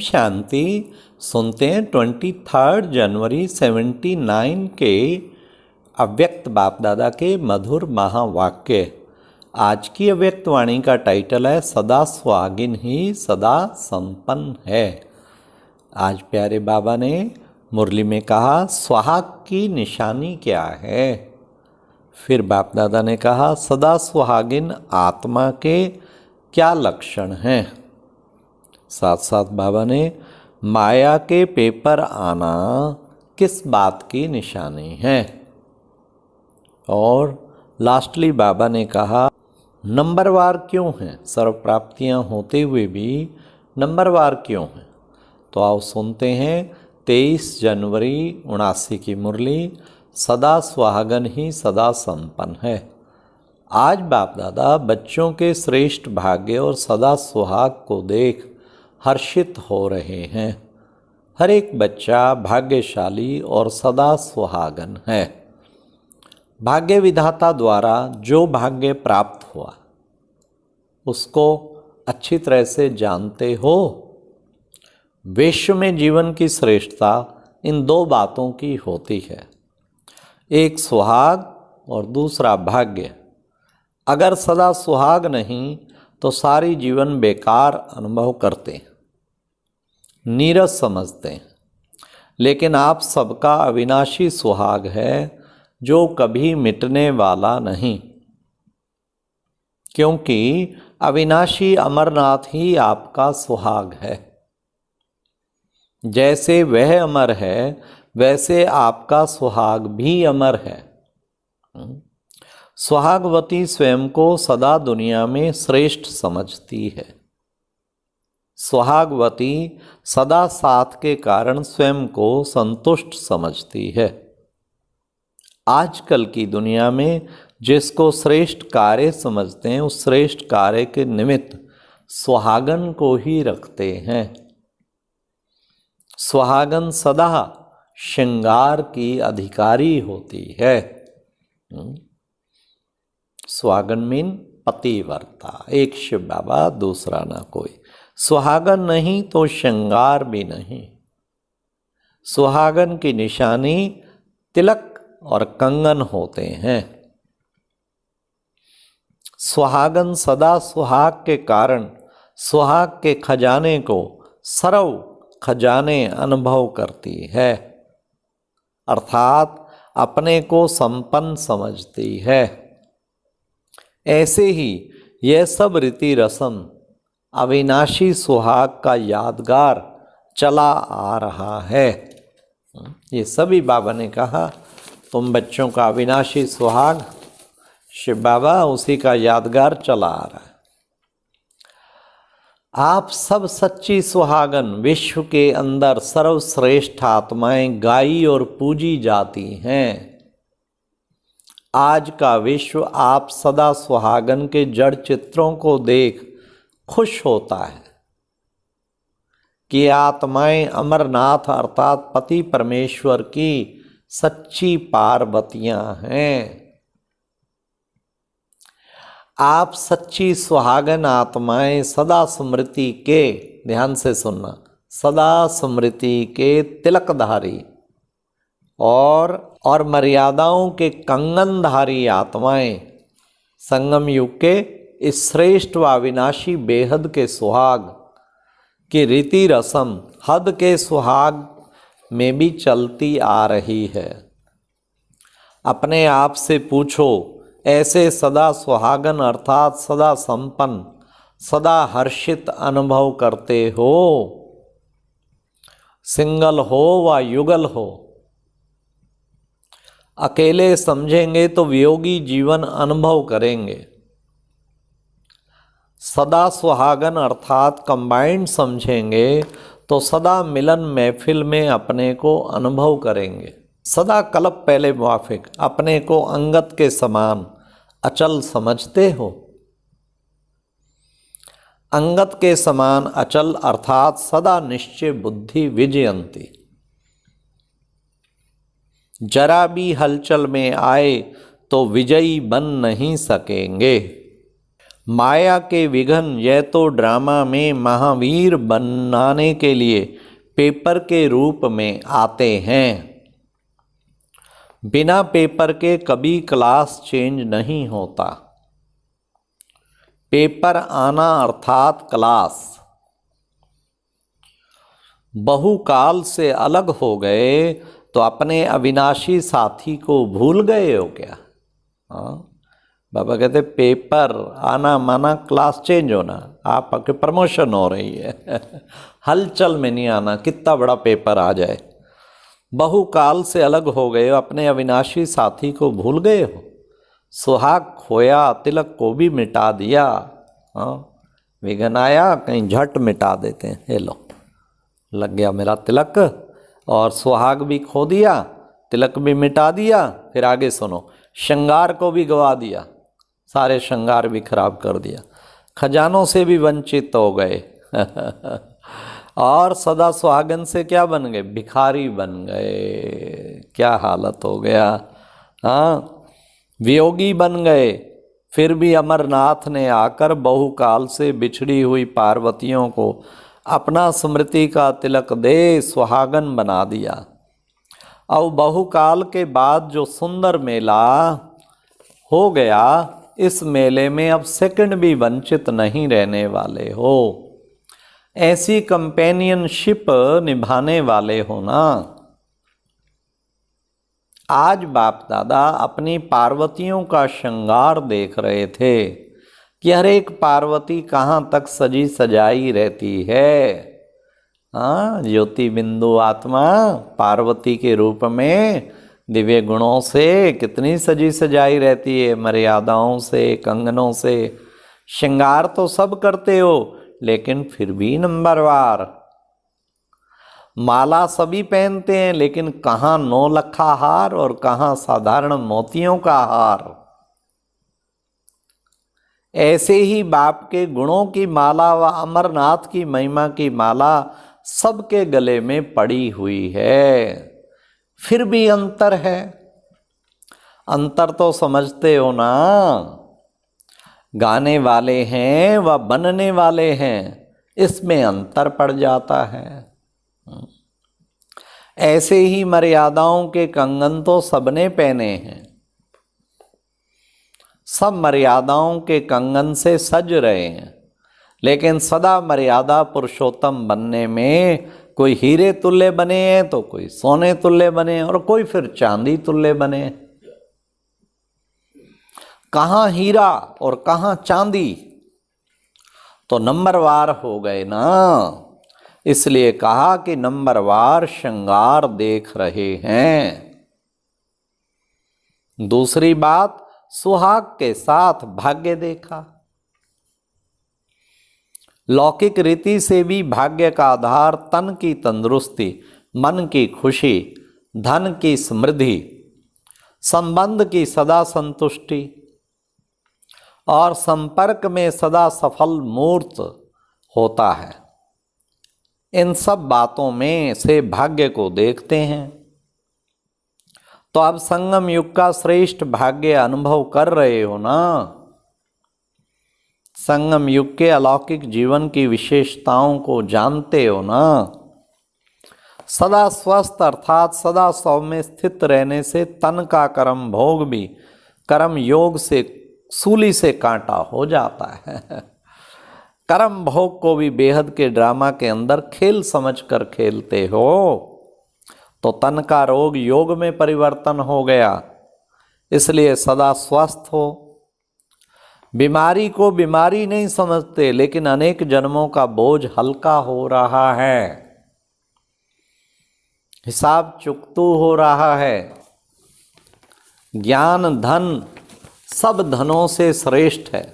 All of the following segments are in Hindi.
शांति। सुनते हैं 23 जनवरी 79 के अव्यक्त बाप दादा के मधुर महावाक्य। आज की अव्यक्त वाणी का टाइटल है सदा सुहागिन ही सदा संपन्न है। आज प्यारे बाबा ने मुरली में कहा सुहाग की निशानी क्या है। फिर बाप दादा ने कहा सदा सुहागिन आत्मा के क्या लक्षण हैं। साथ साथ बाबा ने माया के पेपर आना किस बात की निशानी है। और लास्टली बाबा ने कहा नंबरवार क्यों हैं, सर्व प्राप्तियां होते हुए भी नंबरवार क्यों हैं। तो आओ सुनते हैं 23 जनवरी 79 की मुरली सदा सुहागन ही सदा संपन्न है। आज बाप दादा बच्चों के श्रेष्ठ भाग्य और सदा सुहाग को देख हर्षित हो रहे हैं। हर एक बच्चा भाग्यशाली और सदा सुहागन है। भाग्य विधाता द्वारा जो भाग्य प्राप्त हुआ उसको अच्छी तरह से जानते हो। विश्व में जीवन की श्रेष्ठता इन दो बातों की होती है, एक सुहाग और दूसरा भाग्य। अगर सदा सुहाग नहीं तो सारी जीवन बेकार अनुभव करते हैं, नीरस समझते हैं। लेकिन आप सबका अविनाशी सुहाग है जो कभी मिटने वाला नहीं, क्योंकि अविनाशी अमरनाथ ही आपका सुहाग है। जैसे वह अमर है वैसे आपका सुहाग भी अमर है। सुहागवती स्वयं को सदा दुनिया में श्रेष्ठ समझती है। सुहागवती सदा साथ के कारण स्वयं को संतुष्ट समझती है। आजकल की दुनिया में जिसको श्रेष्ठ कार्य समझते हैं उस श्रेष्ठ कार्य के निमित्त सुहागन को ही रखते हैं। सुहागन सदा श्रृंगार की अधिकारी होती है। सुहागन मीन पतिव्रता, एक शिव बाबा दूसरा ना कोई। सुहागन नहीं तो श्रृंगार भी नहीं। सुहागन की निशानी तिलक और कंगन होते हैं। सुहागन सदा सुहाग के कारण सुहाग के खजाने को सर्व खजाने अनुभव करती है, अर्थात अपने को संपन्न समझती है। ऐसे ही यह सब रीति रस्म अविनाशी सुहाग का यादगार चला आ रहा है। ये सभी बाबा ने कहा तुम बच्चों का अविनाशी सुहाग शिव बाबा उसी का यादगार चला आ रहा है। आप सब सच्ची सुहागन विश्व के अंदर सर्वश्रेष्ठ आत्माएं गाई और पूजी जाती हैं। आज का विश्व आप सदा सुहागन के जड़ चित्रों को देख खुश होता है कि आत्माएं अमरनाथ अर्थात पति परमेश्वर की सच्ची पार्वतियां हैं। आप सच्ची सुहागन आत्माएं सदा स्मृति के, ध्यान से सुनना, सदा स्मृति के तिलकधारी और मर्यादाओं के कंगनधारी आत्माएं संगम युग के इस श्रेष्ठ व अविनाशी बेहद के सुहाग की रीति रस्म हद के सुहाग में भी चलती आ रही है। अपने आप से पूछो, ऐसे सदा सुहागन अर्थात सदा संपन्न सदा हर्षित अनुभव करते हो? सिंगल हो व युगल हो, अकेले समझेंगे तो वियोगी जीवन अनुभव करेंगे। सदा सुहागन अर्थात कंबाइंड समझेंगे तो सदा मिलन महफिल में अपने को अनुभव करेंगे। सदा कल्प पहले मुआफिक अपने को अंगत के समान अचल समझते हो। अंगत के समान अचल अर्थात सदा निश्चय बुद्धि विजयंती। जरा भी हलचल में आए तो विजयी बन नहीं सकेंगे। माया के विघन यह तो ड्रामा में महावीर बनाने के लिए पेपर के रूप में आते हैं। बिना पेपर के कभी क्लास चेंज नहीं होता। पेपर आना अर्थात क्लास। बहुकाल से अलग हो गए तो अपने अविनाशी साथी को भूल गए हो क्या? हाँ, बाबा कहते पेपर आना माना क्लास चेंज होना, आपके प्रमोशन हो रही है हलचल में नहीं आना, कितना बड़ा पेपर आ जाए। बहुकाल से अलग हो गए हो, अपने अविनाशी साथी को भूल गए हो। सुहाग खोया तिलक को भी मिटा दिया। हाँ, विघन आया कहीं झट मिटा देते हैं, हे लो लग गया मेरा तिलक, और सुहाग भी खो दिया, तिलक भी मिटा दिया। फिर आगे सुनो, श्रृंगार को भी गवा दिया, सारे श्रृंगार भी खराब कर दिया, खजानों से भी वंचित हो गए और सदा सुहागन से क्या बन गए? भिखारी बन गए। क्या हालत हो गया। हाँ, वियोगी बन गए। फिर भी अमरनाथ ने आकर बहुकाल से बिछड़ी हुई पार्वतियों को अपना स्मृति का तिलक दे सुहागन बना दिया। अब बहुकाल के बाद जो सुंदर मेला हो गया, इस मेले में अब सेकंड भी वंचित नहीं रहने वाले हो। ऐसी कंपेनियनशिप निभाने वाले हो ना। आज बाप दादा अपनी पार्वतियों का श्रृंगार देख रहे थे कि हर एक पार्वती कहाँ तक सजी सजाई रहती है। हाँ, ज्योति बिंदु आत्मा पार्वती के रूप में दिव्य गुणों से कितनी सजी सजाई रहती है, मर्यादाओं से, कंगनों से। श्रृंगार तो सब करते हो, लेकिन फिर भी नंबरवार। माला सभी पहनते हैं, लेकिन कहाँ 9 लखा हार और कहाँ साधारण मोतियों का हार। ऐसे ही बाप के गुणों की माला व अमरनाथ की महिमा की माला सबके गले में पड़ी हुई है, फिर भी अंतर है। अंतर तो समझते हो ना। गाने वाले हैं व बनने वाले हैं, इसमें अंतर पड़ जाता है। ऐसे ही मर्यादाओं के कंगन तो सबने पहने हैं, सब मर्यादाओं के कंगन से सज रहे हैं, लेकिन सदा मर्यादा पुरुषोत्तम बनने में कोई हीरे तुल्य बने हैं, तो कोई सोने तुल्य बने हैं, और कोई फिर चांदी तुल्य बने। कहाँ हीरा और कहाँ चांदी, तो नंबरवार हो गए ना। इसलिए कहा कि नंबरवार श्रृंगार देख रहे हैं। दूसरी बात, सुहाग के साथ भाग्य देखा। लौकिक रीति से भी भाग्य का आधार तन की तंदुरुस्ती, मन की खुशी, धन की समृद्धि, संबंध की सदा संतुष्टि और संपर्क में सदा सफल मूर्त होता है। इन सब बातों में से भाग्य को देखते हैं। तो अब संगम युग का श्रेष्ठ भाग्य अनुभव कर रहे हो ना। संगम युग के अलौकिक जीवन की विशेषताओं को जानते हो ना। सदा स्वस्थ अर्थात सदा सौम्य स्थित रहने से तन का कर्म भोग भी कर्म योग से सूली से कांटा हो जाता है। कर्म भोग को भी बेहद के ड्रामा के अंदर खेल समझकर खेलते हो, तो तन का रोग योग में परिवर्तन हो गया। इसलिए सदा स्वस्थ हो। बीमारी को बीमारी नहीं समझते, लेकिन अनेक जन्मों का बोझ हल्का हो रहा है, हिसाब चुकतू हो रहा है। ज्ञान धन सब धनों से श्रेष्ठ है।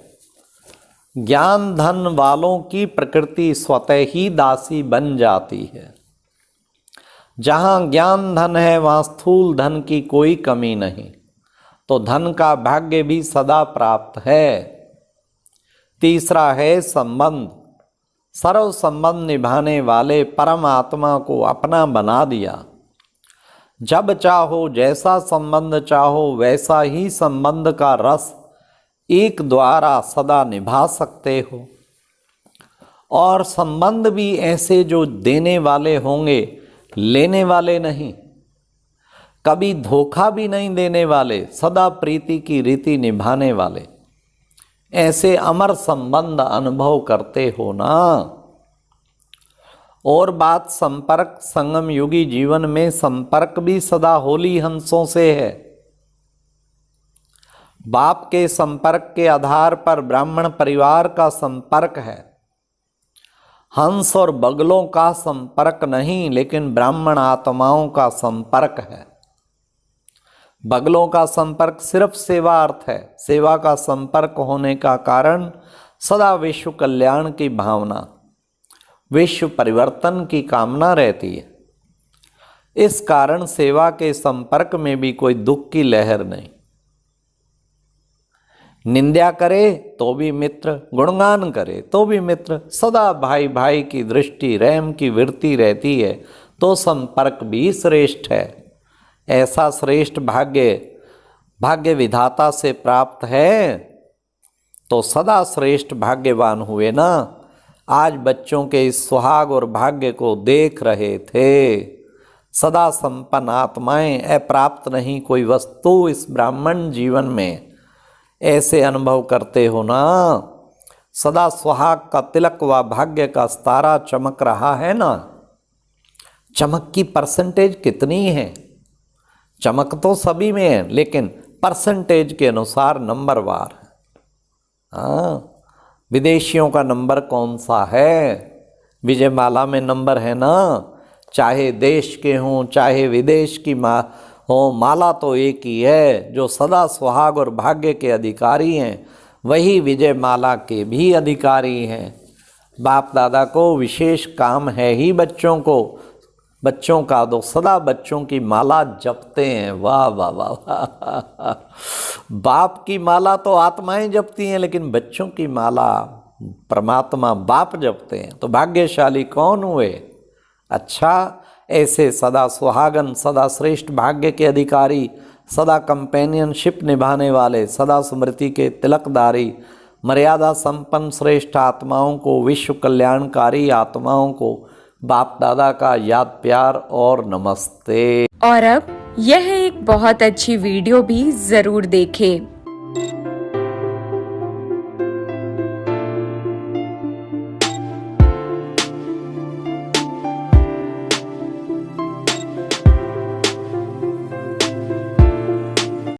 ज्ञान धन वालों की प्रकृति स्वतः ही दासी बन जाती है। जहाँ ज्ञान धन है वहाँ स्थूल धन की कोई कमी नहीं, तो धन का भाग्य भी सदा प्राप्त है। तीसरा है संबंध। सर्व संबंध निभाने वाले परमात्मा को अपना बना दिया। जब चाहो जैसा संबंध चाहो वैसा ही संबंध का रस एक द्वारा सदा निभा सकते हो। और संबंध भी ऐसे जो देने वाले होंगे, लेने वाले नहीं, कभी धोखा भी नहीं देने वाले, सदा प्रीति की रीति निभाने वाले, ऐसे अमर संबंध अनुभव करते हो ना। और बात संपर्क, संगम युगी जीवन में संपर्क भी सदा होली हंसों से है। बाप के संपर्क के आधार पर ब्राह्मण परिवार का संपर्क है, हंस और बगलों का संपर्क नहीं, लेकिन ब्राह्मण आत्माओं का संपर्क है। बगलों का संपर्क सिर्फ सेवा अर्थ है। सेवा का संपर्क होने का कारण सदा विश्व कल्याण की भावना, विश्व परिवर्तन की कामना रहती है। इस कारण सेवा के संपर्क में भी कोई दुख की लहर नहीं। निंदा करे तो भी मित्र, गुणगान करे तो भी मित्र, सदा भाई भाई की दृष्टि, रहम की वृत्ति रहती है, तो संपर्क भी श्रेष्ठ है। ऐसा श्रेष्ठ भाग्य विधाता से प्राप्त है, तो सदा श्रेष्ठ भाग्यवान हुए ना। आज बच्चों के इस सुहाग और भाग्य को देख रहे थे। सदा संपन्न आत्माएं, अप्राप्त नहीं कोई वस्तु इस ब्राह्मण जीवन में, ऐसे अनुभव करते हो ना। सदा सुहाग का तिलक व भाग्य का सितारा चमक रहा है ना। चमक की परसेंटेज कितनी है? चमक तो सभी में है, लेकिन परसेंटेज के अनुसार नंबरवार है। हाँ, विदेशियों का नंबर कौन सा है? विजयमाला में नंबर है ना। चाहे देश के हों चाहे विदेश की हो, माला तो एक ही है। जो सदा सुहाग और भाग्य के अधिकारी हैं, वही विजयमाला के भी अधिकारी हैं। बाप दादा को विशेष काम है ही बच्चों का तो सदा बच्चों की माला जपते हैं। वाह वाह वाह वाह। बाप की माला तो आत्माएं जपती हैं, लेकिन बच्चों की माला परमात्मा बाप जपते हैं। तो भाग्यशाली कौन हुए? अच्छा, ऐसे सदा सुहागन, सदा श्रेष्ठ भाग्य के अधिकारी, सदा कंपेनियनशिप निभाने वाले, सदा स्मृति के तिलकधारी, मर्यादा संपन्न श्रेष्ठ आत्माओं को, विश्व कल्याणकारी आत्माओं को बाप दादा का याद प्यार और नमस्ते। और अब यह एक बहुत अच्छी वीडियो भी जरूर देखें।